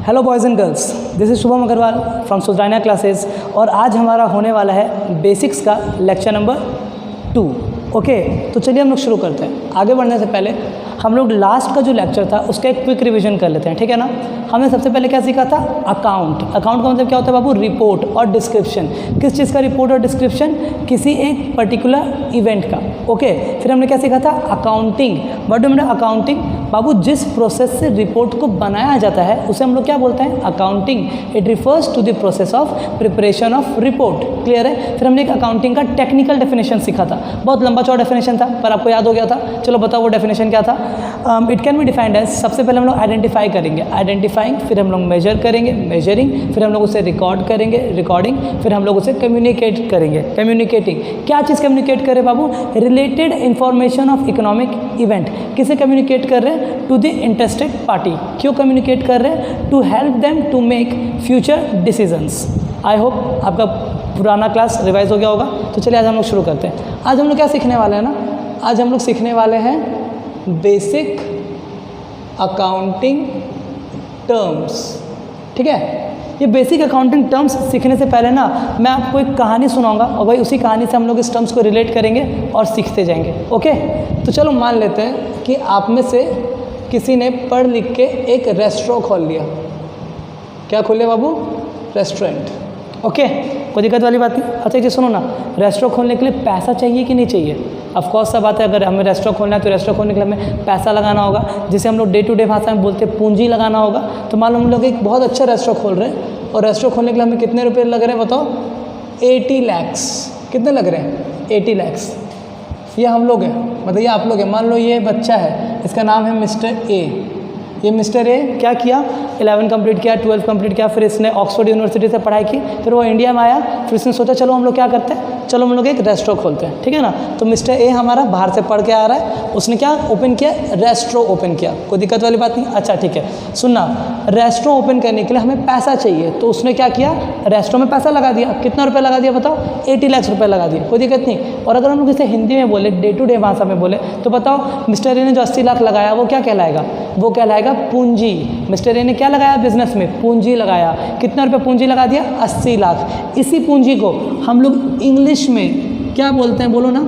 Hello boys and girls, this is Shubham Agrawal from Sujana classes और आज हमारा होने वाला है बेसिक्स का लेक्चर नंबर 2। ओके, तो चलिए हम लोग शुरू करते हैं। आगे बढ़ने से पहले हम लोग लास्ट का जो लेक्चर था उसका एक क्विक रिवीजन कर लेते हैं, ठीक है ना। हमने सबसे पहले क्या सीखा था? अकाउंट। अकाउंट का मतलब क्या होता है बाबू? रिपोर्ट और डिस्क्रिप्शन। किस चीज़ का रिपोर्ट और डिस्क्रिप्शन? किसी एक पर्टिकुलर इवेंट का। ओके, फिर हमने क्या सीखा था? Accounting. What do mean accounting? बाबू, जिस प्रोसेस से रिपोर्ट को बनाया जाता है उसे हम लोग क्या बोलते हैं? Accounting. It refers to the process of preparation of report. Clear है? फिर हमने एक अकाउंटिंग का टेक्निकल डेफिनेशन सीखा था। बहुत लंबा चौड़ा डेफिनेशन था पर आपको याद हो गया था। चलो बताओ वो डेफिनेशन क्या था? It can be defined as, सबसे पहले हम लोग आइडेंटिफाई करेंगे, आइडेंटिफाइंग, फिर हम लोग मेजर करेंगे, मेजरिंग, फिर हम लोग उसे रिकॉर्ड करेंगे, रिकॉर्डिंग, फिर हम लोग उसे कम्युनिकेट करेंगे, कम्युनिकेटिंग। क्या चीज़ कम्युनिकेट करें बाबू? Related information of economic event. किसे कम्युनिकेट कर रहे हैं? To the interested party. क्यों कम्युनिकेट कर रहे हैं? To help them to make future decisions. I hope आपका पुराना क्लास रिवाइज हो गया होगा। तो चलिए आज हम लोग शुरू करते हैं। आज हम लोग क्या सीखने वाले हैं ना? आज हम लोग सीखने वाले हैं बेसिक अकाउंटिंग टर्म्स। ठीक है, ये बेसिक अकाउंटिंग टर्म्स सीखने से पहले ना मैं आपको एक कहानी सुनाऊंगा और वही उसी कहानी से हम लोग इस टर्म्स को रिलेट करेंगे और सीखते जाएंगे। ओके, तो चलो मान लेते हैं कि आप में से किसी ने पढ़ लिख के एक रेस्टोरेंट खोल लिया। क्या खोल लिया बाबू? रेस्टोरेंट। ओके, कोई दिक्कत वाली बात नहीं। अच्छा जी सुनो ना, रेस्टोरेंट खोलने के लिए पैसा चाहिए कि नहीं चाहिए? ऑफकोर्स सब बात है, अगर हमें रेस्टोरेंट खोलना है तो रेस्टोरेंट खोलने के लिए हमें पैसा लगाना होगा, जिसे हम लोग डे टू डे भाषा में बोलते हैं पूंजी लगाना होगा। तो मान लो हम लोग एक बहुत अच्छा रेस्टोरेंट खोल रहे हैं और रेस्टोरेंट खोलने के लिए हमें कितने रुपये लग रहे हैं बताओ? 80 lakhs। कितने लग रहे हैं? 80 lakhs। ये हम लोग हैं, मतलब ये आप लोग हैं। मान लो ये बच्चा है, इसका नाम है मिस्टर ए। ये मिस्टर ए क्या किया? 11 कंप्लीट किया, 12 कंप्लीट किया, फिर इसने ऑक्सफोर्ड यूनिवर्सिटी से पढ़ाई की, फिर वो इंडिया में आया, फिर इसने सोचा चलो हम लोग क्या करते हैं, चलो हम लोग एक रेस्टोरेंट खोलते हैं। ठीक है ना। तो मिस्टर ए हमारा बाहर से पढ़ के आ रहा है, उसने क्या ओपन किया? रेस्टोरेंट ओपन किया। कोई दिक्कत वाली बात नहीं। अच्छा ठीक है, सुनना, रेस्टोरेंट ओपन करने के लिए हमें पैसा चाहिए, तो उसने क्या किया? रेस्टोरेंट में पैसा लगा दिया। कितना रुपया लगा दिया बताओ? 80 lakhs रुपये लगा दिया। कोई दिक्कत नहीं। और अगर हम लोग इसे हिंदी में बोले, डे टू डे भाषा में बोले, तो बताओ मिस्टर ए ने जो 80 लाख लगाया वो क्या कहलाएगा? वो कहलाएगा पूंजी। मिस्टर ए ने क्या लगाया बिजनेस में? पूंजी लगाया। कितना रुपये पूंजी लगा दिया? 80 लाख। इसी पूंजी को हम लोग इंग्लिश में क्या बोलते हैं? बोलो ना।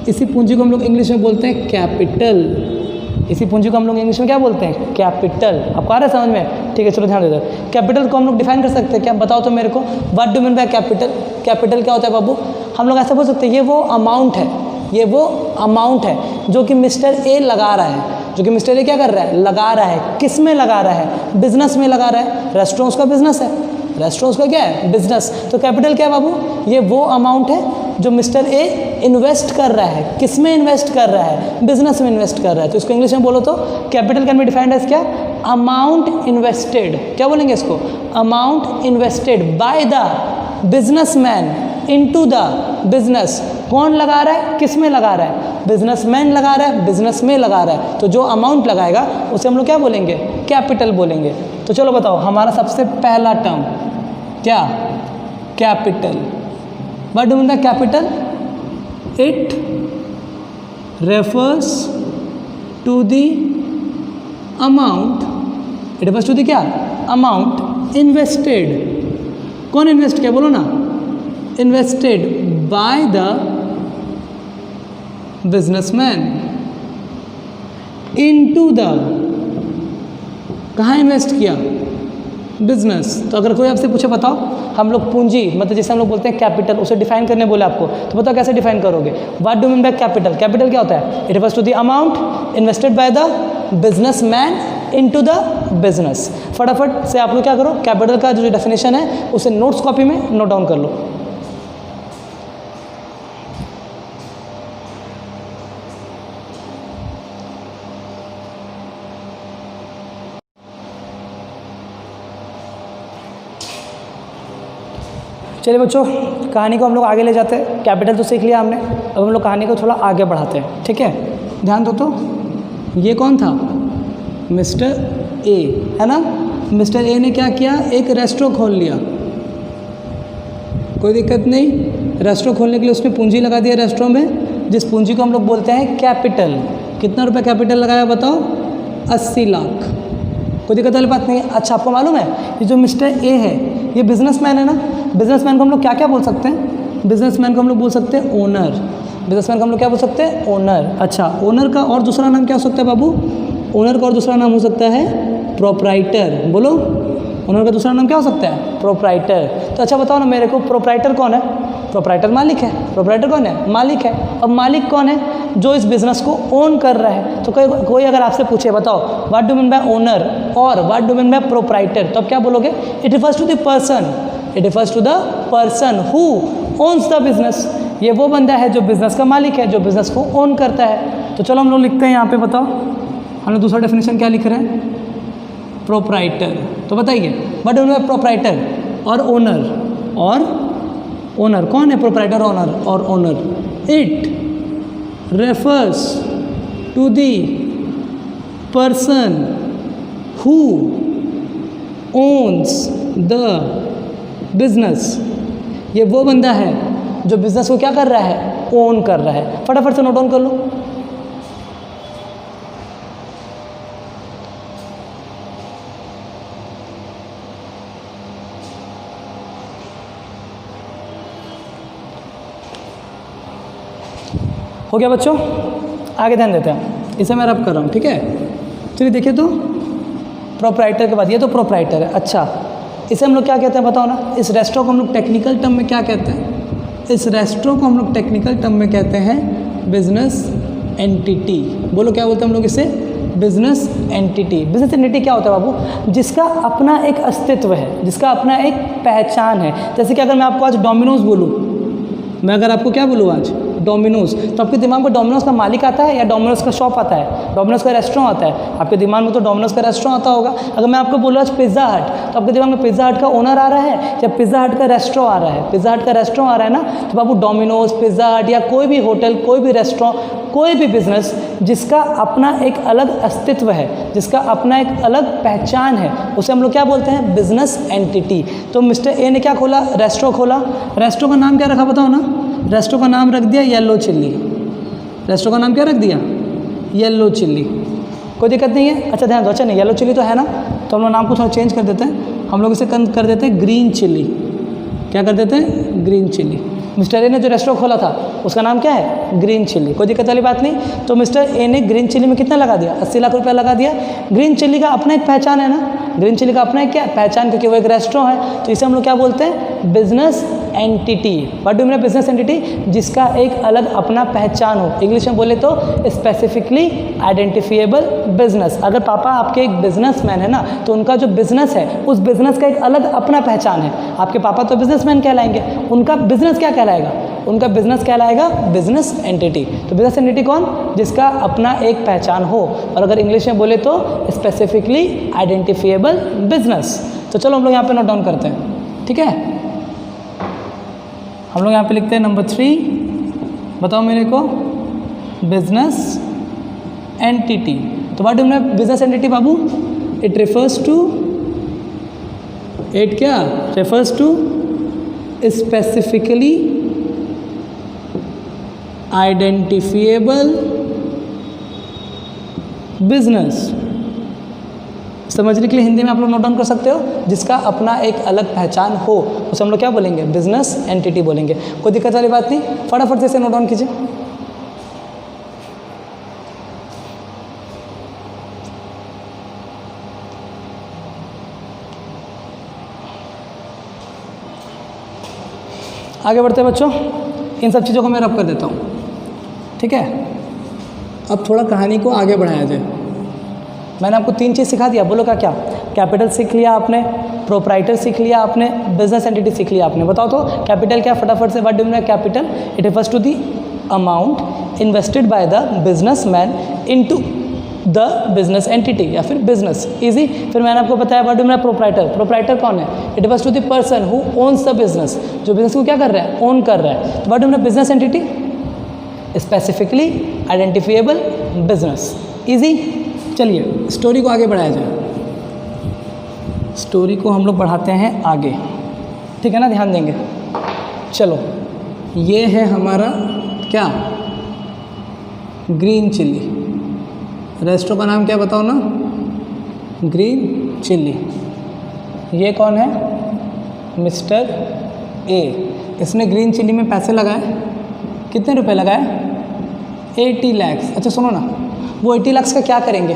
इसी पूंजी को हम लोग इंग्लिश में बोलते हैं कैपिटल। इसी पूंजी को हम लोग इंग्लिश में क्या बोलते हैं? कैपिटल। आपको आ रहा है समझ में? ठीक है, चलो ध्यान दे दो। कैपिटल को हम लोग डिफाइन कर सकते हैं क्या? बताओ तो मेरे को। What do mean by capital? Capital क्या होता है बाबू? हम लोग ऐसा बोल सकते हैं ये वो अमाउंट है, ये वो अमाउंट है जो कि मिस्टर ए लगा रहा है। जो कि मिस्टर ए क्या कर रहा है? लगा रहा है। किस में लगा रहा है? बिजनेस में लगा रहा है। रेस्टोरेंट्स का बिजनेस है, रेस्टोरेंट्स का क्या है? बिजनेस। तो कैपिटल क्या है बाबू? ये वो अमाउंट है जो मिस्टर ए इन्वेस्ट कर रहा है। किस में इन्वेस्ट कर रहा है? बिजनेस में इन्वेस्ट कर रहा है। तो इसको इंग्लिश में बोलो तो capital can be defined as क्या? Amount invested. क्या बोलेंगे इसको? Amount invested by the businessman into the business. कौन लगा रहा है? किस में लगा रहा है? बिजनेसमैन लगा रहा है, बिजनेस में लगा रहा है। तो जो अमाउंट लगाएगा उसे हम लोग क्या बोलेंगे? कैपिटल बोलेंगे। तो चलो बताओ, हमारा सबसे पहला टर्म क्या? Capital. What do mean by capital? It refers to the amount, it refers to the क्या? Amount invested. कौन इन्वेस्ट किया? बोलो ना। Invested by the businessman into the, कहाँ इन्वेस्ट किया? बिजनेस। तो अगर कोई आपसे पूछे बताओ हम लोग पूंजी, मतलब जैसे हम लोग बोलते हैं कैपिटल, उसे डिफाइन करने बोले आपको, तो बताओ कैसे डिफाइन करोगे? What do mean by capital? Capital क्या होता है? It refers to the amount invested by the businessman into the business. फटाफट से आप लोग क्या करो, कैपिटल का जो डेफिनेशन है उसे नोट्स कॉपी में नोट डाउन कर लो। चलिए बच्चों, कहानी को हम लोग आगे ले जाते हैं। कैपिटल तो सीख लिया हमने, अब हम लोग कहानी को थोड़ा आगे बढ़ाते हैं। ठीक है, ध्यान दो। तो ये कौन था? मिस्टर ए, है ना। मिस्टर ए ने क्या किया? एक रेस्टोरेंट खोल लिया। कोई दिक्कत नहीं। रेस्टोरेंट खोलने के लिए उसने पूंजी लगा दिया रेस्टोरेंट में, जिस पूंजी को हम लोग बोलते हैं कैपिटल। कितना रुपया कैपिटल लगाया बताओ? 80 लाख। कोई दिक्कत वाली बात नहीं है। अच्छा, आपको मालूम है ये जो मिस्टर ए है ये बिजनेसमैन है ना। बिजनेसमैन को हम लोग क्या क्या बोल सकते हैं? बिजनेसमैन को हम लोग बोल सकते हैं ओनर। बिजनेसमैन को हम लोग क्या बोल सकते हैं? ओनर। अच्छा, ओनर का और दूसरा नाम क्या हो सकता है बाबू? ओनर का और दूसरा नाम हो सकता है प्रोप्राइटर। बोलो, ओनर का दूसरा नाम क्या हो सकता है? प्रोप्राइटर। तो अच्छा बताओ ना मेरे को, प्रोप्राइटर कौन है? प्रोप्राइटर मालिक है। प्रोप्राइटर कौन है? मालिक है। अब मालिक कौन है? जो इस बिजनेस को ओन कर रहा है। तो कोई अगर आपसे पूछे बताओ what do mean by owner और what do mean by proprietor, तो आप क्या बोलोगे? It refers to the person, it refers to the person who owns the business. ये वो बंदा है जो बिजनेस का मालिक है, जो बिजनेस को ओन करता है। तो चलो हम लोग लिखते हैं यहाँ पे, बताओ हम लोग दूसरा डेफिनेशन क्या लिख रहे हैं? प्रोप्राइटर। तो बताइए what do mean by proprietor और ओनर। और ओनर कौन है? प्रोप्राइटर ओनर और owner. It refers to the person who owns the business. ये वो बंदा है जो बिजनेस को क्या कर रहा है? ओन कर रहा है। फटाफट से नोट डाउन कर लो। हो गया बच्चों? आगे ध्यान देते हैं, इसे मैं रब कर रहा हूँ, ठीक है। चलिए देखिए, तो प्रोप्राइटर के बाद ये तो प्रोप्राइटर है। अच्छा, इसे हम लोग क्या कहते हैं बताओ ना? इस रेस्ट्रो को हम लोग टेक्निकल टर्म में क्या कहते हैं? इस रेस्ट्रो को हम लोग टेक्निकल टर्म में कहते हैं बिजनेस एंटिटी। बोलो क्या बोलते हैं हम लोग इसे? Business entity. बिजनेस एंटिटी क्या होता है बाबू? जिसका अपना एक अस्तित्व है, जिसका अपना एक पहचान है। जैसे कि अगर मैं आपको आज डोमिनोज बोलूँ, मैं अगर आपको क्या बोलूँ आज? डोमिनोज, तो आपके दिमाग में डोमिनोज का मालिक आता है या डोमिनोज का शॉप आता है? डोमिनोज का रेस्टोरेंट आता है। आपके दिमाग में तो डोमिनोज का रेस्टोरेंट आता होगा। अगर मैं आपको बोलूँ आज पिज़्ज़ा हट, तो आपके दिमाग में पिज़्ज़ा हट का ओनर आ रहा है या पिज़्ज़ा हट का रेस्टोरेंट आ रहा है? पिज़्ज़ा हट का रेस्टोरेंट आ रहा है ना। तो बाबू डोमिनोज, पिज़्ज़ा हट या कोई भी होटल, कोई भी रेस्टोरेंट, कोई भी बिजनेस जिसका अपना एक अलग अस्तित्व है, जिसका अपना एक अलग पहचान है, उसे हम लोग क्या बोलते हैं? Business entity. तो मिस्टर ए ने क्या खोला? रेस्टोरेंट खोला। रेस्टोरेंट का नाम क्या रखा बताओ ना? रेस्टोरेंट का नाम रख दिया येलो चिल्ली। रेस्टोरेंट का नाम क्या रख दिया? Yellow chilli. कोई दिक्कत नहीं है। अच्छा ध्यान दो, अच्छा नहीं येलो चिल्ली तो है ना, तो हम लोग नाम को थोड़ा चेंज कर देते हैं। हम लोग इसे कर देते हैं ग्रीन चिल्ली। क्या कर देते हैं? Green chilli. मिस्टर ए ने जो रेस्टोरेंट खोला था उसका नाम क्या है? Green chilli. कोई दिक्कत वाली बात नहीं। तो मिस्टर ए ने ग्रीन चिल्ली में कितना लगा दिया? 80 लाख रुपया लगा दिया। ग्रीन चिल्ली का अपना एक पहचान है ना, ग्रीन चिल्ली का अपना एक क्या पहचान, क्योंकि वो एक रेस्टोरेंट है। तो इसे हम लोग क्या बोलते हैं? Business entity. What do mean business entity? जिसका एक अलग अपना पहचान हो। इंग्लिश में बोले तो स्पेसिफिकली आइडेंटिफिएबल बिजनेस। अगर पापा आपके एक बिजनेसमैन है ना, तो उनका जो बिजनेस है उस बिजनेस का एक अलग अपना पहचान है। आपके पापा तो बिजनेसमैन कहलाएंगे, उनका बिजनेस क्या कहलाएगा? उनका बिजनेस कहलाएगा बिजनेस एंटिटी। तो बिजनेस एंटिटी कौन? जिसका अपना एक पहचान हो, और अगर इंग्लिश में बोले तो स्पेसिफिकली आइडेंटिफिएबल बिजनेस। तो चलो हम लोग यहाँ पे नोट डाउन करते हैं, ठीक है। हम लोग यहाँ पे लिखते हैं नंबर 3, बताओ मेरे को, बिजनेस एंटिटी। तो what do mean business entity बाबू? इट रेफर्स टू, इट क्या refers to specifically identifiable business. समझने के लिए हिंदी में आप लोग नोट डाउन कर सकते हो, जिसका अपना एक अलग पहचान हो, उसे हम लोग क्या बोलेंगे? बिजनेस एंटिटी बोलेंगे। कोई दिक्कत वाली बात नहीं, फटाफट से इसे नोट डाउन कीजिए। आगे बढ़ते हैं बच्चों, इन सब चीज़ों को मैं रब कर देता हूँ, ठीक है। अब थोड़ा कहानी को आगे बढ़ाया जाए। मैंने आपको 3 चीज़ सिखा दिया, बोलो क्या क्या? कैपिटल सीख लिया आपने, प्रोप्राइटर सीख लिया आपने, बिजनेस एंटिटी सीख लिया आपने। बताओ तो कैपिटल क्या? फटाफट से what do mean by capital? It refers to the amount invested by the businessman into the business entity या फिर बिजनेस। इजी। फिर मैंने आपको बताया what do mean by proprietor. Proprietor कौन है? It refers to the person who owns the business, जो business को क्या कर रहा है? ओन कर रहा है। तो what do mean by business entity? Specifically identifiable business. Easy. चलिए स्टोरी को आगे बढ़ाया जाए। स्टोरी को हम लोग बढ़ाते हैं आगे, ठीक है ना, ध्यान देंगे। चलो ये है हमारा क्या? Green chilli. रेस्टोरेंट का नाम क्या बताओ ना? Green chilli. ये कौन है? Mister A. इसने ग्रीन चिल्ली में पैसे लगाए, कितने रुपए लगाए? 80 लाख। अच्छा सुनो ना, वो 80 लाख का क्या करेंगे?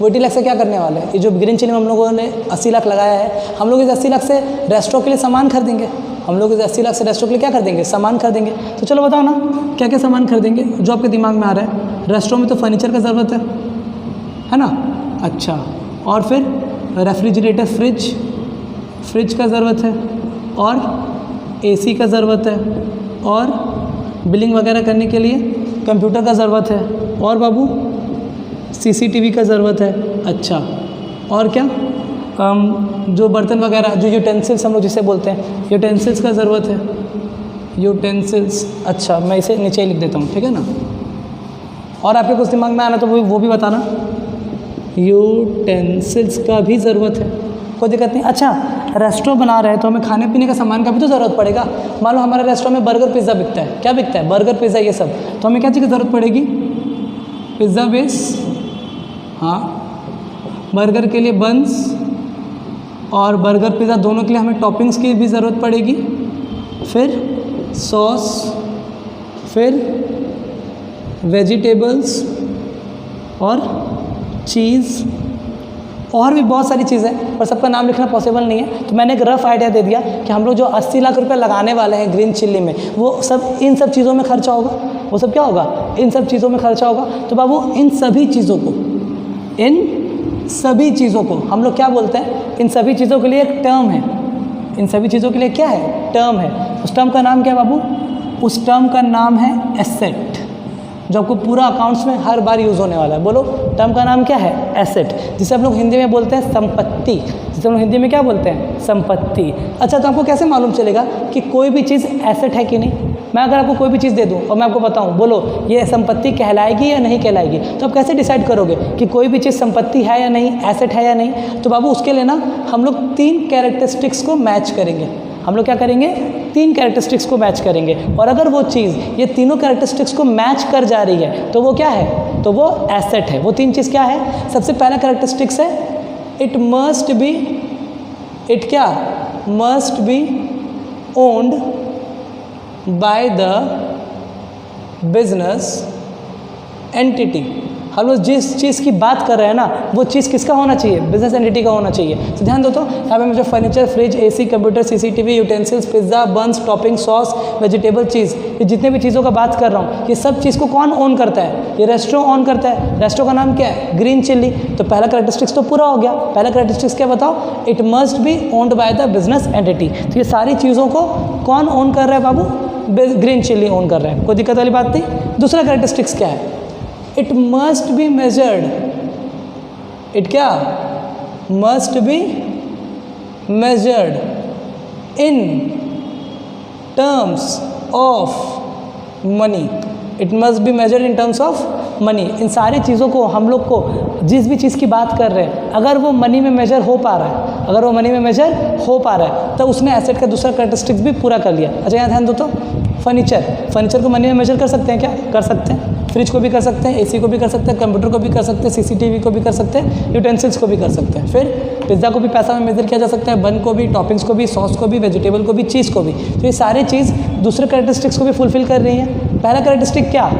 वो 80 लाख से क्या करने वाले हैं? ये जो ग्रीन चिल्ली में हम लोगों ने 80 लाख लगाया है, हम लोग इस 80 लाख से रेस्टोरेंट के लिए सामान खरीदेंगे। हम लोग इस 80 लाख से रेस्टोरेंट के लिए क्या खरीदेंगे? सामान खरीदेंगे। तो चलो बताओ ना क्या क्या सामान खरीदेंगे जो आपके दिमाग में आ रहा है। रेस्टोरेंट में तो फर्नीचर का ज़रूरत है ना? अच्छा, और फिर रेफ्रिजरेटर, फ्रिज का ज़रूरत है, और AC का ज़रूरत है, और बिलिंग वगैरह करने के लिए कंप्यूटर का ज़रूरत है, और बाबू CCTV का ज़रूरत है। अच्छा, और क्या? जो बर्तन वगैरह, जो यूटेंसिल्स हम लोग जिसे बोलते हैं, यूटेंसिल्स का ज़रूरत है, यूटेंसिल्स। अच्छा, मैं इसे नीचे ही लिख देता हूँ, ठीक है ना? और आपके कुछ दिमाग में आना तो वो भी बताना। यूटेंसिल्स का भी ज़रूरत है, कोई दिक्कत नहीं। अच्छा, रेस्टोरेंट बना रहे हैं तो हमें खाने पीने का सामान का भी तो ज़रूरत पड़ेगा। मान लो हमारे रेस्टोरेंट में बर्गर पिज़्ज़ा बिकता है, क्या बिकता है? बर्गर पिज़्ज़ा ये सब। तो हमें क्या चीज़ की ज़रूरत पड़ेगी? पिज़्ज़ा बेस, हाँ, बर्गर के लिए बंस, और बर्गर पिज़्ज़ा दोनों के लिए हमें टॉपिंग्स की भी ज़रूरत पड़ेगी, फिर सॉस, फिर वेजिटेबल्स, और चीज़, और भी बहुत सारी चीज़ें हैं, पर सबका नाम लिखना पॉसिबल नहीं है। तो मैंने एक रफ़ आइडिया दे दिया कि हम लोग जो 80 लाख रुपए लगाने वाले हैं ग्रीन चिल्ली में, वो सब इन सब चीज़ों में खर्चा होगा। वो सब क्या होगा? इन सब चीज़ों में खर्चा होगा। तो बाबू इन सभी चीज़ों को हम लोग क्या बोलते हैं? इन सभी चीज़ों के लिए एक टर्म है। इन सभी चीज़ों के लिए क्या है? टर्म है। उस टर्म का नाम क्या है बाबू? उस टर्म का नाम है एसेट, जो आपको पूरा अकाउंट्स में हर बार यूज़ होने वाला है। बोलो, टर्म का नाम क्या है? एसेट, जिसे हम लोग हिंदी में बोलते हैं संपत्ति। जिसे हम लोग हिंदी में क्या बोलते हैं? संपत्ति। अच्छा, तो आपको कैसे मालूम चलेगा कि कोई भी चीज़ एसेट है कि नहीं? मैं अगर आपको कोई भी चीज़ दे दूं और मैं आपको बताऊं, बोलो ये संपत्ति कहलाएगी या नहीं कहलाएगी, तो आप कैसे डिसाइड करोगे कि कोई भी चीज़ संपत्ति है या नहीं, एसेट है या नहीं? तो बाबू उसके लिए ना हम लोग 3 कैरेक्टरिस्टिक्स को मैच करेंगे। हम लोग क्या करेंगे? 3 कैरेक्टरिस्टिक्स को मैच करेंगे, और अगर वो चीज़ ये तीनों कैरेक्टरिस्टिक्स को मैच कर जा रही है तो वो क्या है? तो वो एसेट है। वो 3 चीज़ क्या है? सबसे पहला कैरेक्टरिस्टिक्स है it must be owned by the business entity. हम लोग जिस चीज़ की बात कर रहे हैं ना, वो चीज़ किसका होना चाहिए? बिजनेस एंटिटी का होना चाहिए। तो ध्यान दो, तो यहाँ पे मुझे furniture, fridge, AC, computer, CCTV, utensils, pizza, buns, topping, sauce, vegetable, cheese, ये जितने भी चीज़ों का बात कर रहा हूँ, ये सब चीज़ को कौन ओन करता है? ये रेस्टोरेंट ओन करता है। रेस्टोरेंट का नाम क्या है? Green chilli. तो पहला कैरेक्टरिस्टिक्स तो पूरा हो गया। पहला कैरेक्टरिस्टिक्स क्या बताओ? It must be owned by the business entity. तो ये सारी चीज़ों को कौन ओन कर रहा है बाबू? ग्रीन चिल्ली ओन कर रहा है। कोई दिक्कत वाली बात नहीं। दूसरा कैरेक्टरिस्टिक्स क्या है? It must be measured. It क्या? Must be measured in terms of money. It must be measured in terms of money. इन सारी चीज़ों को हम लोग को, जिस भी चीज़ की बात कर रहे हैं, अगर वो मनी में मेजर हो पा रहा है, तो उसने एसेट का दूसरा कैरेक्टरिस्टिक्स भी पूरा कर लिया। अच्छा, यहाँ ध्यान दो, तो फर्नीचर को मनी में मेजर कर सकते हैं क्या? कर सकते हैं। फ्रिज को भी कर सकते हैं, AC को भी कर सकते हैं, कंप्यूटर को भी कर सकते हैं, CCTV को भी कर सकते हैं, यूटेंसिल्स को भी कर सकते हैं। फिर पिज़्ज़ा को भी पैसा में मेजर किया जा सकता है, बन को भी, टॉपिंग्स को भी, सॉस को भी, वेजिटेबल को भी, चीज़ को भी। तो ये सारी चीज़ दूसरे कैरेक्टरिस्टिक्स को भी फुलफिल कर रही है। पहला कैरेक्टरिस्टिक क्या?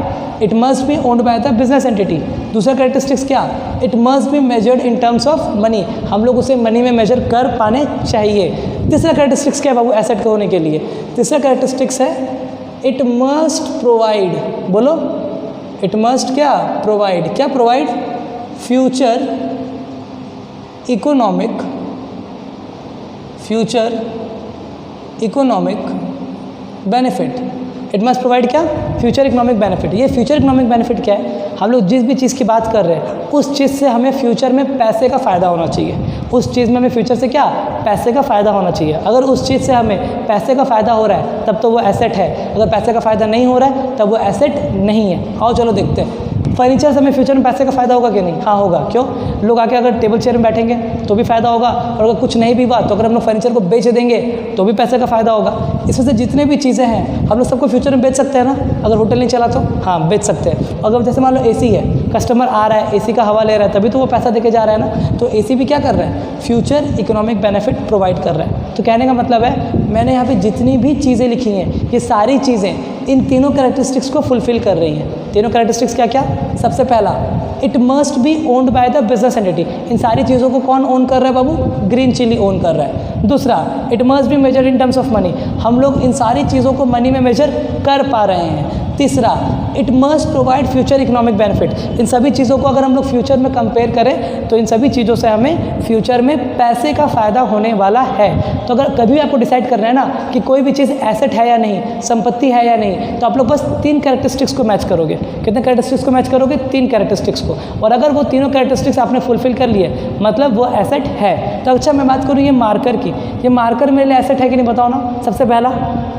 It must be owned by the business entity. दूसरा कैरेक्टरिस्टिक्स क्या? It must be measured in terms of money. हम लोग उसे मनी में मेजर कर पाने चाहिए। तीसरा कैरेक्टरिस्टिक्स क्या है बाबू एसेट का होने के लिए? तीसरा कैरेक्टरिस्टिक्स है इट मस्ट प्रोवाइड। बोलो, इट मस्ट क्या? प्रोवाइड। क्या provide? Future economic benefit. It must provide क्या? Future economic benefit. ये फ्यूचर इकोनॉमिक बेनिफिट क्या है? हम लोग जिस भी चीज़ की बात कर रहे हैं, उस चीज़ से हमें फ्यूचर में पैसे का फ़ायदा होना चाहिए। उस चीज़ में हमें फ्यूचर से क्या? पैसे का फ़ायदा होना चाहिए। अगर उस चीज़ से हमें पैसे का फ़ायदा हो रहा है तब तो वो एसेट है, अगर पैसे का फ़ायदा नहीं हो रहा है तब वो एसेट नहीं है। आओ चलो देखते हैं, फर्नीचर से हमें फ्यूचर में पैसे का फ़ायदा होगा कि नहीं? हाँ होगा। क्यों? लोग आके अगर टेबल चेयर में बैठेंगे तो भी फ़ायदा होगा, और अगर कुछ नहीं भी हुआ तो अगर हम लोग फर्नीचर को बेच देंगे तो भी पैसे का फ़ायदा होगा। इसमें से जितने भी चीज़ें हैं हम लोग सबको फ्यूचर में बेच सकते हैं ना। अगर होटल नहीं चला तो हाँ बेच सकते हैं। अगर जैसे मान लो AC है, कस्टमर आ रहा है, एसी का हवा ले रहा है, तभी तो वो पैसा देके जा रहा है ना। तो एसी भी क्या कर रहा है, फ्यूचर इकोनॉमिक बेनिफिट प्रोवाइड कर रहा है। तो कहने का मतलब है मैंने यहाँ पे जितनी भी चीज़ें लिखी हैं ये सारी चीज़ें इन तीनों कैरेक्टरिस्टिक्स को फुलफिल कर रही हैं। तीनों कैरेक्टरिस्टिक्स क्या क्या, सबसे पहला it must be owned by the business entity. इन सारी चीज़ों को कौन ओन कर रहा है बाबू, ग्रीन चिली ओन कर रहा है। दूसरा it must be measured in terms of money, हम लोग इन सारी चीज़ों को मनी में मेजर कर पा रहे हैं। तीसरा it must provide future economic benefit, इन सभी चीज़ों को अगर हम लोग फ्यूचर में कंपेयर करें तो इन सभी चीज़ों से हमें फ्यूचर में पैसे का फ़ायदा होने वाला है। तो अगर कभी आपको डिसाइड करना है ना कि कोई भी चीज़ एसेट है या नहीं, संपत्ति है या नहीं, तो आप लोग बस 3 कैरेक्टरिस्टिक्स को मैच करोगे। कितने कैरेक्टरिस्टिक्स को मैच करोगे, 3 कैरेक्टरिस्टिक्स को। और अगर वो तीनों कैरेक्टरिस्टिक्स आपने फुलफिल कर लिए मतलब वो एसेट है। तो अच्छा मैं बात करूँ ये मार्कर की, ये मार्कर मेरे लिए एसेट है कि नहीं बताओ ना। सबसे पहला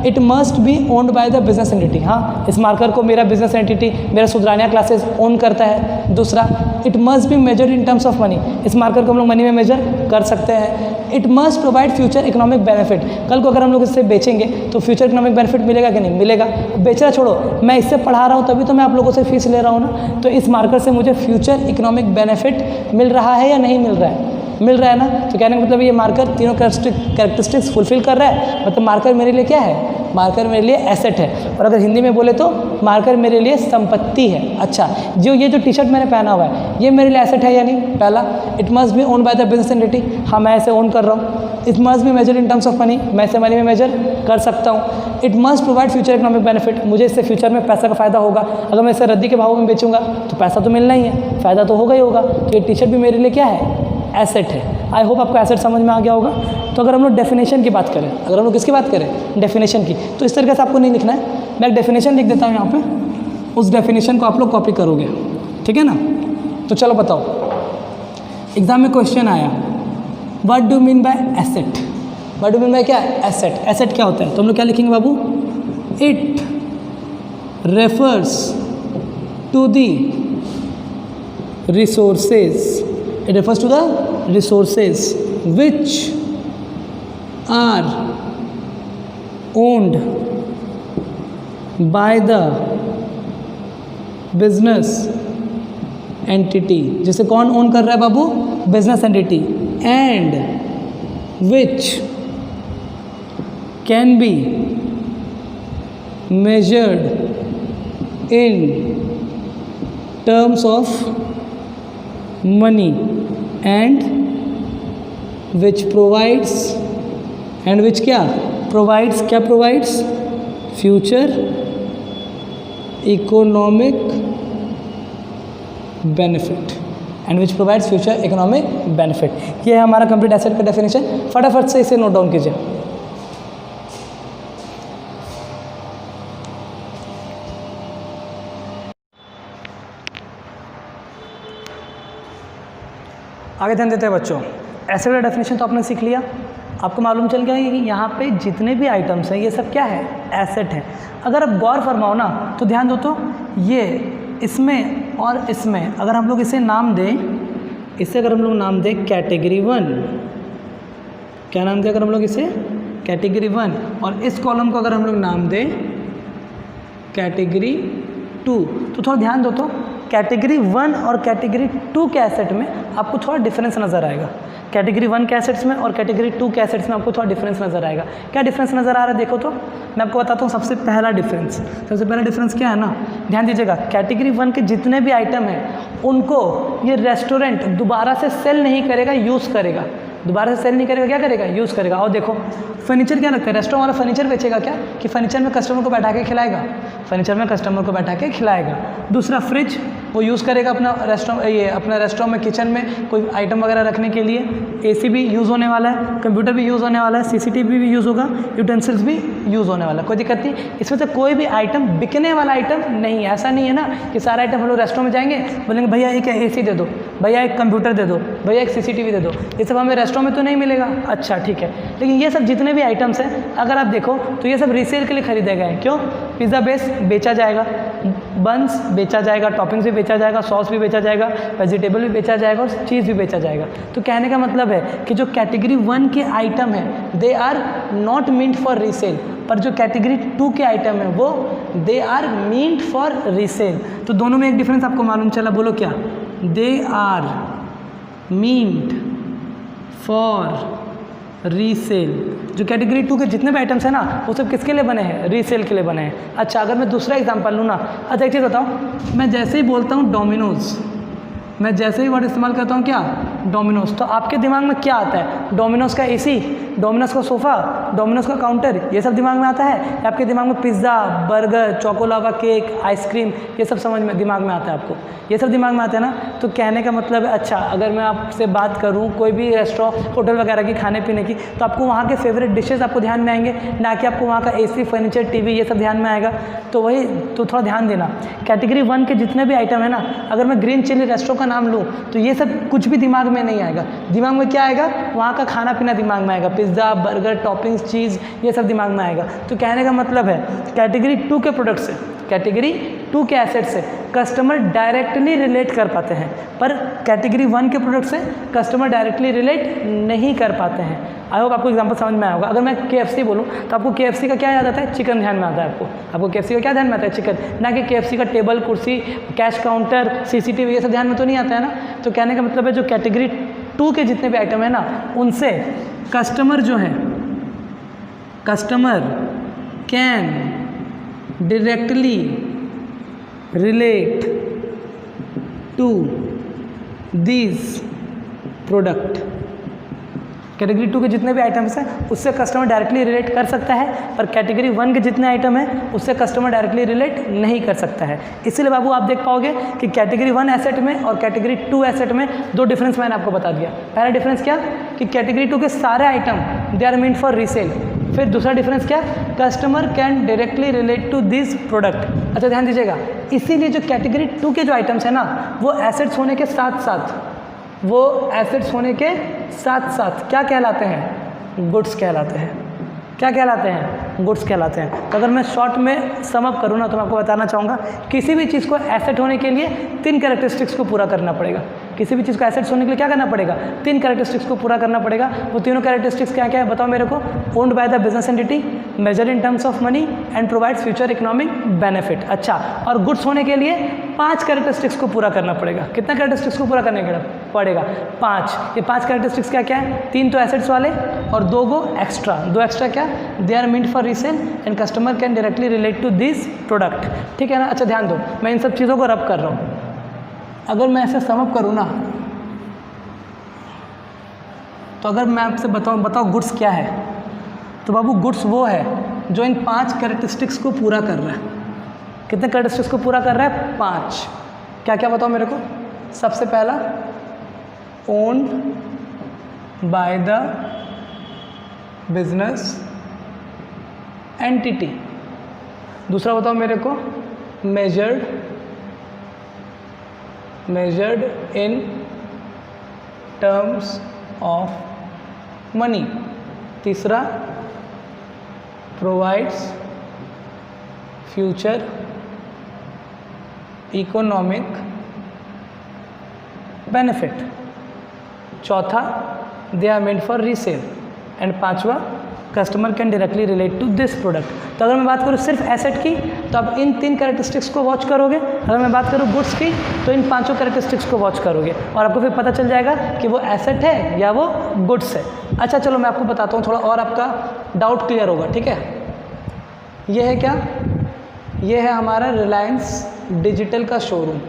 it must be owned by the business entity, हाँ इस मार्कर को मेरा बिजनेस एंटिटी मेरा सुधरानिया क्लासेस ओन करता है। दूसरा it must be measured in terms of money, इस मार्कर को हम लोग मनी में मेजर कर सकते हैं। It must provide future economic benefit, कल को अगर हम लोग इससे बेचेंगे तो फ्यूचर इकोनॉमिक बेनिफिट मिलेगा कि नहीं मिलेगा। बेचना छोड़ो, मैं इससे पढ़ा रहा हूँ तभी तो मैं आप लोगों से फीस ले रहा हूँ ना। तो इस मार्कर से मुझे फ्यूचर इकोनॉमिक बेनिफिट मिल रहा है या नहीं मिल रहा है, मिल रहा है ना। तो कहने का मतलब ये मार्कर तीनों कैरेक्टरिस्टिक्स फुलफिल कर रहा है, मतलब मार्कर मेरे लिए क्या है, मार्कर मेरे लिए एसेट है। और अगर हिंदी में बोले तो मार्कर मेरे लिए संपत्ति है। अच्छा जो ये जो टी शर्ट मैंने पहना हुआ है ये मेरे लिए एसेट है या नहीं। पहला it must be own by the business entity, हाँ मैं ऐसे ओन कर रहा हूँ। It must be measure in terms of money, मैं इसे मनी में मेजर कर सकता हूँ। It must provide future economic benefit, मुझे इससे फ्यूचर में पैसा का फ़ायदा होगा। अगर मैं इसे रद्दी के भाव में बेचूंगा तो पैसा तो मिलना ही है, फ़ायदा तो होगा ही होगा। तो ये टी शर्ट भी मेरे लिए क्या है, एसेट है। आई होप आपको एसेट समझ में आ गया होगा। तो अगर हम लोग डेफिनेशन की बात करें, अगर हम लोग किसकी बात करें, डेफिनेशन की, तो इस तरीके से आपको नहीं लिखना है। मैं एक डेफिनेशन लिख देता हूँ यहाँ पे, उस डेफिनेशन को आप लोग कॉपी करोगे, ठीक है ना। तो चलो बताओ, एग्जाम में क्वेश्चन आया what do mean by asset, what do mean by क्या, एसेट। एसेट क्या होता है, तो हम लोग क्या लिखेंगे बाबू, it refers to the resources, it refers to the resources which are owned by the business entity, जिसे कौन ओन कर रहा है बाबू, business entity, and which can be measured in terms of money and which provides and which क्या provides, क्या provides future economic benefit and which provides future economic benefit। ये है हमारा कंप्लीट एसेट का डेफिनेशन। फटाफट से इसे नोट डाउन कीजिए। आगे ध्यान देते हैं बच्चों, एसेट का डेफिनेशन तो आपने सीख लिया। आपको मालूम चल गया कि यहाँ पे जितने भी आइटम्स हैं ये सब क्या है, एसेट है। अगर आप गौर फरमाओ ना तो ध्यान दो, तो ये इसमें और इसमें अगर हम लोग इसे नाम दें, इसे अगर हम लोग नाम दें कैटेगरी 1, क्या नाम दें अगर हम लोग इसे, कैटेगरी 1, और इस कॉलम को अगर हम लोग नाम दें कैटेगरी 2, तो थोड़ा ध्यान दो, तो कैटेगरी 1 और कैटेगरी 2 के एसेट में आपको थोड़ा डिफरेंस नज़र आएगा। कैटेगरी 1 के एसेट्स में और कैटेगरी 2 के एसेट्स में आपको थोड़ा डिफरेंस नज़र आएगा। क्या डिफरेंस नज़र आ रहा है देखो, तो मैं आपको बताता हूँ। सबसे पहला डिफरेंस क्या है ना, ध्यान दीजिएगा, कैटेगरी 1 के जितने भी आइटम हैं उनको ये रेस्टोरेंट दोबारा से सेल नहीं करेगा, यूज़ करेगा। दोबारा से सेल नहीं करेगा, क्या करेगा, यूज़ करेगा। और देखो फर्नीचर क्या रखता है, रेस्टोरेंट वाला फर्नीचर बेचेगा क्या, कि फर्नीचर में कस्टमर को बैठा के खिलाएगा, फर्नीचर में कस्टमर को बैठा के खिलाएगा। दूसरा फ्रिज वो यूज़ करेगा अपना रेस्टोरेंट, ये अपना रेस्टोरेंट में किचन में कोई आइटम वगैरह रखने के लिए। एसी भी यूज़ होने वाला है, कंप्यूटर भी यूज़ होने वाला है, सीसीटीवी भी यूज़ होगा, यूटेंसिल्स भी यूज़ होने वाला है, कोई दिक्कत नहीं। इसमें से कोई भी आइटम बिकने वाला आइटम नहीं है। ऐसा नहीं है ना कि सारा आइटम हम लोग रेस्टोरेंट में जाएंगे बोलेंगे भैया एक एसी दे दो, भैया एक कंप्यूटर दे दो, भैया एक सीसीटीवी दे दो, ये सब हमें रेस्टोरेंट में तो नहीं मिलेगा। अच्छा ठीक है, लेकिन ये सब जितने भी आइटम्स हैं अगर आप देखो तो ये सब रीसेल के लिए खरीदे गए हैं। क्यों, पिज़्ज़ा बेस बेचा जाएगा, बंस बेचा जाएगा, टॉपिंग्स भी बेचा जाएगा, सॉस भी बेचा जाएगा, वेजिटेबल भी बेचा जाएगा और चीज़ भी बेचा जाएगा। तो कहने का मतलब है कि जो कैटेगरी 1 के आइटम हैं they are not meant for resale, पर जो कैटेगरी 2 के आइटम हैं वो they are meant for resale. तो दोनों में एक डिफरेंस आपको मालूम चला, बोलो क्या? They are meant for resale. जो कैटेगरी 2 के जितने भी आइटम्स हैं ना वो सब किसके लिए बने हैं? रीसेल के लिए बने हैं। अच्छा अगर मैं दूसरा एग्जांपल लूँ ना, अच्छा एक चीज़ बताओ, मैं जैसे ही बोलता हूँ डोमिनोज़, मैं जैसे ही वर्ड इस्तेमाल करता हूँ क्या? डोमिनोज़, तो आपके दिमाग में क्या आता है? डोमिनोज़ का एसी, डोमिनोज़ का सोफ़ा, डोमिनोज़ का काउंटर, ये सब दिमाग में आता है? या आपके दिमाग में pizza, burger, choco lava cake, ice cream, ये सब समझ में दिमाग में आता है आपको? ये सब दिमाग में आते हैं ना। तो कहने का मतलब है, अच्छा अगर मैं आपसे बात करूँ कोई भी रेस्टोरेंट, होटल वगैरह की, खाने पीने की, तो आपको वहाँ के फेवरेट डिशेज़ आपको ध्यान में आएंगे, ना कि आपको वहाँ का एसी, फर्नीचर, टीवी, ये सब ध्यान में आएगा। तो वही तो थोड़ा ध्यान देना। कैटेगरी 1 के जितने भी आइटम है ना, अगर मैं ग्रीन चिली रेस्टोरेंट का नाम लूँ तो ये सब कुछ भी दिमाग में नहीं आएगा। दिमाग में क्या आएगा? वहाँ का खाना पीना दिमाग में आएगा, पिज़्ज़ा, बर्गर, टॉपिंग्स, चीज़, ये सब दिमाग में आएगा। तो कहने का मतलब है कैटेगरी 2 के प्रोडक्ट से, कैटेगरी 2 के एसेट से कस्टमर डायरेक्टली रिलेट कर पाते हैं, पर कैटेगरी 1 के प्रोडक्ट से कस्टमर डायरेक्टली रिलेट नहीं कर पाते हैं। आई होप आपको एग्जांपल समझ में आया होगा। अगर मैं KFC बोलूँ तो आपको KFC का क्या याद आता है? चिकन ध्यान में आता है आपको KFC का क्या ध्यान में आता है? चिकन, ना कि KFC का टेबल, कुर्सी, कैश काउंटर, CCTV, ये सब ध्यान में तो नहीं आता है ना। तो कहने का मतलब है जो कैटेगरी 2 के जितने भी आइटम है ना, उनसे कस्टमर जो है, customer can directly relate to this product. Category 2 के जितने भी आइटम्स हैं उससे कस्टमर डायरेक्टली रिलेट कर सकता है, पर कैटेगरी 1 के जितने आइटम हैं उससे कस्टमर डायरेक्टली रिलेट नहीं कर सकता है। इसीलिए बाबू आप देख पाओगे कि कैटेगरी 1 एसेट में और कैटेगरी 2 एसेट में दो डिफरेंस मैंने आपको बता दिया। पहला डिफरेंस क्या कि कैटेगरी 2 के सारे item they are meant for resale. फिर दूसरा डिफरेंस क्या? Customer can directly relate to this product. अच्छा ध्यान दीजिएगा, इसीलिए जो कैटेगरी 2 के जो आइटम्स हैं ना वो एसेट्स होने के साथ साथ क्या कहलाते हैं? गुड्स कहलाते हैं। क्या कहलाते हैं? गुड्स कहलाते हैं। तो अगर मैं शॉर्ट में सम अप करूँ ना तो मैं आपको बताना चाहूँगा किसी भी चीज़ को एसेट होने के लिए 3 कैरेक्टरिस्टिक्स को पूरा करना पड़ेगा। किसी भी चीज़ को एसेट्स होने के लिए क्या करना पड़ेगा? 3 कैरेक्टरिस्टिक्स को पूरा करना पड़ेगा। वो तीनों कैरेक्टरिस्टिक्स क्या क्या है बताओ मेरे को? Owned by the business entity, measure in terms of money and provides future economic benefit. अच्छा, और गुड्स होने के लिए 5 कैरेक्टरिस्टिक्स को पूरा करना पड़ेगा। कितना कैरेक्टरिस्टिक्स को पूरा करने पड़ेगा? 5। ये 5 कैरेक्टरिस्टिक्स क्या क्या है? 3 तो एसेट्स वाले और 2 एक्स्ट्रा। 2 एक्स्ट्रा क्या? They are meant for resale and customer can directly relate to this product. ठीक है ना? अच्छा ध्यान दो, मैं इन सब चीज़ों को रब कर रहा हूँ। अगर मैं ऐसे समअप करूँ ना तो अगर मैं आपसे बताओ गुड्स क्या है, तो बाबू गुड्स वो है जो इन 5 कैरेक्टरिस्टिक्स को पूरा कर रहा है। कितने कैरेक्टरिस्टिक्स को पूरा कर रहा है? 5। क्या क्या बताओ मेरे को? सबसे पहला owned by the business entity. दूसरा बताओ मेरे को measured in terms of money. तीसरा प्रोवाइड्स फ्यूचर इकोनॉमिक बेनिफिट। चौथा they are meant for resale and 5वां customer can directly relate to this product. तो अगर मैं बात करूँ सिर्फ एसेट की तो आप इन 3 कैरेक्टरिस्टिक्स को वॉच करोगे। अगर मैं बात करूँ गुड्स की तो इन 5 कैरेक्टरिस्टिक्स को वॉच करोगे और आपको फिर पता चल जाएगा कि वो एसेट है या वो गुड्स है। अच्छा चलो मैं आपको बताता हूँ, थोड़ा और आपका डाउट क्लियर होगा। ठीक है, ये है क्या? ये है हमारा रिलायंस डिजिटल का शोरूम।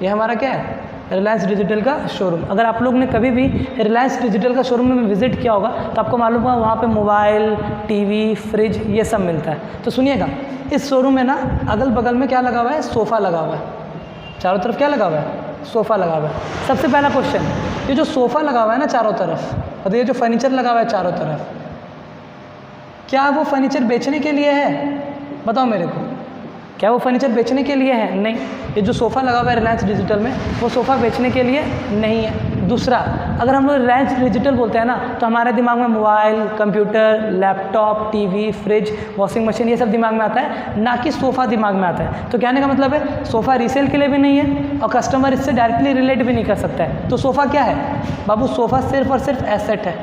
ये हमारा क्या है? रिलायंस डिजिटल का शोरूम। अगर आप लोग ने कभी भी रिलायंस डिजिटल का शोरूम में विजिट किया होगा तो आपको मालूम होगा वहाँ पे मोबाइल, टीवी, फ्रिज ये सब मिलता है। तो सुनिएगा, इस शोरूम में ना अगल बगल में क्या लगा हुआ है? सोफ़ा लगा हुआ है। चारों तरफ क्या लगा हुआ है? सोफ़ा लगा हुआ है। सबसे पहला क्वेश्चन, ये जो सोफ़ा लगा हुआ है ना चारों तरफ, और ये जो फर्नीचर लगा हुआ है चारों तरफ, क्या वो फर्नीचर बेचने के लिए है? बताओ मेरे को, क्या वो फर्नीचर बेचने के लिए है? नहीं। ये जो सोफ़ा लगा हुआ है रिलायंस डिजिटल में वो सोफ़ा बेचने के लिए नहीं है। दूसरा, अगर हम लोग रिलायंस डिजिटल बोलते हैं ना तो हमारे दिमाग में mobile, computer, laptop, TV, fridge, washing machine ये सब दिमाग में आता है, ना कि सोफ़ा दिमाग में आता है। तो कहने का मतलब है सोफ़ा रीसेल के लिए भी नहीं है और कस्टमर इससे डायरेक्टली रिलेट भी नहीं कर सकता है। तो सोफ़ा क्या है बाबू? सोफ़ा सिर्फ और सिर्फ एसेट है।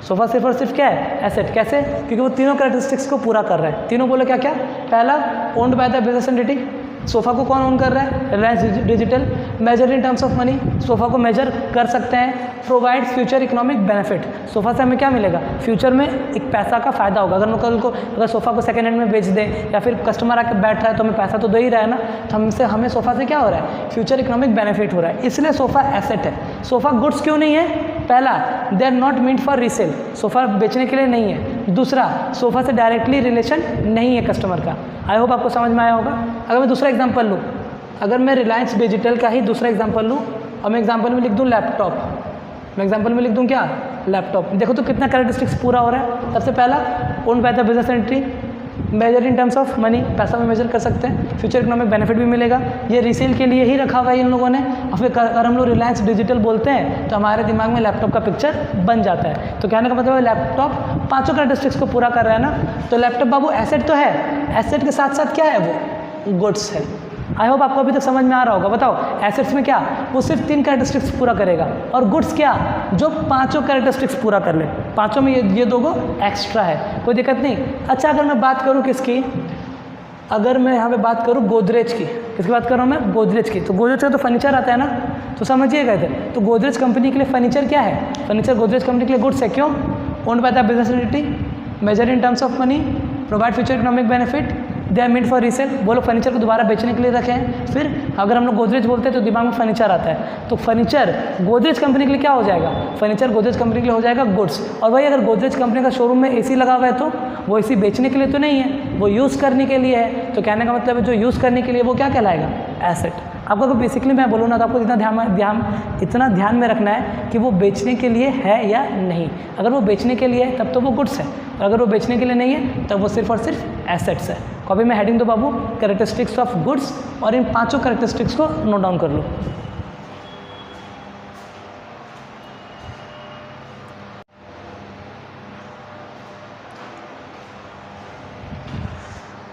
सोफा सिर्फ और सिर्फ क्या है, एसेट। कैसे? क्योंकि वो तीनों कैरेक्टरिस्टिक्स को पूरा कर रहा है। तीनों बोलो क्या क्या? पहला, owned by the business entity. Sofa को कौन ओन कर रहा है? Reliance Digital. Measure in terms of money, sofa को मेजर कर सकते हैं। Provide future economic benefit, sofa से हमें क्या मिलेगा? फ्यूचर में एक पैसा का फायदा होगा। अगर हम कल को अगर सोफा को सेकंड हैंड में बेच दें या फिर कस्टमर आके बैठ रहा है तो हमें पैसा तो दे ही रहा है ना, तो हमें सोफा से क्या हो रहा है? फ्यूचर इकोनॉमिक बेनिफिट हो रहा है, इसलिए सोफा एसेट है। सोफा गुड्स क्यों नहीं है? पहला, they are not meant for resale, sofa बेचने के लिए नहीं है। दूसरा, सोफा से डायरेक्टली रिलेशन नहीं है कस्टमर का। आई होप आपको समझ में आया होगा। अगर मैं दूसरा एग्जांपल लूँ, अगर मैं रिलायंस डिजिटल का ही दूसरा एग्जांपल लूँ और मैं एग्जांपल में लिख दूँ लैपटॉप, मैं एग्जांपल में लिख दूँ क्या? लैपटॉप। देखो तो कितना कैरेक्टरिस्टिक्स पूरा हो रहा है। सबसे पहला, own by the business entity, measure in terms of money, पैसा में मेजर कर सकते हैं, फ्यूचर इकोनॉमिक बेनिफिट भी मिलेगा। ये रीसेल के लिए ही रखा हुआ है इन लोगों ने। और फिर अगर हम लोग रिलायंस डिजिटल बोलते हैं तो हमारे दिमाग में लैपटॉप का पिक्चर बन जाता है। तो कहने का मतलब है लैपटॉप पांचों कैरेक्टरिस्टिक्स को पूरा कर रहा है ना। तो लैपटॉप बाबू एसेट तो है, एसेट के साथ साथ क्या है? वो गुड्स है। आई होप आपको अभी तक समझ में आ रहा होगा। बताओ, एसेट्स में क्या? वो सिर्फ 3 कैरेक्टरिस्टिक्स पूरा करेगा, और गुड्स क्या? जो पांचों कैरेक्टरिस्टिक्स पूरा कर ले। पांचों में ये 2 एक्स्ट्रा है, कोई दिक्कत नहीं। अच्छा, अगर मैं बात करूँ किसकी, अगर मैं यहाँ पे बात करूँ गोदरेज की, किसकी बात कर रहा हूँ मैं? गोदरेज की। तो गोदरेज का तो फर्नीचर आता है ना, तो समझिएगा इधर। तो गोदरेज कंपनी के लिए फर्नीचर क्या है? फर्नीचर गोदरेज कंपनी के लिए गुड्स है। क्यों? Owned by the business entity, measure in terms of money, provide future economic benefit, they are meant for resale. वो लोग फर्नीचर को दोबारा बेचने के लिए रखे हैं। फिर अगर हम लोग गोदरेज बोलते हैं तो दिमाग में फर्नीचर आता है, तो फर्नीचर गोदरेज कंपनी के लिए क्या हो जाएगा? फर्नीचर गोदरेज कंपनी के लिए हो जाएगा गुड्स। और भाई अगर गोदरेज कंपनी का शोरूम में एसी लगा हुआ है तो वो एसी बेचने के लिए तो नहीं है, वो यूज़ करने के लिए है। तो कहने का मतलब है जो यूज़ करने के लिए वो क्या कहलाएगा? एसेट। आपको अगर बेसिकली मैं बोलूँ ना तो आपको इतना ध्यान में रखना है कि वो बेचने के लिए है या नहीं। अगर वो बेचने के लिए है तब तो वो गुड्स है, और अगर वो बेचने के लिए नहीं है तब वो सिर्फ और सिर्फ एसेट्स है। कॉपी में हेडिंग दो बाबू, कैरेक्टरिस्टिक्स ऑफ गुड्स, और इन पांचों कैरेक्टरिस्टिक्स को नोट डाउन कर लो।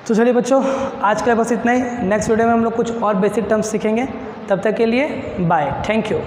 तो चलिए बच्चों, आज के लिए बस इतना ही। नेक्स्ट वीडियो में हम लोग कुछ और बेसिक टर्म्स सीखेंगे। तब तक के लिए बाय, थैंक यू।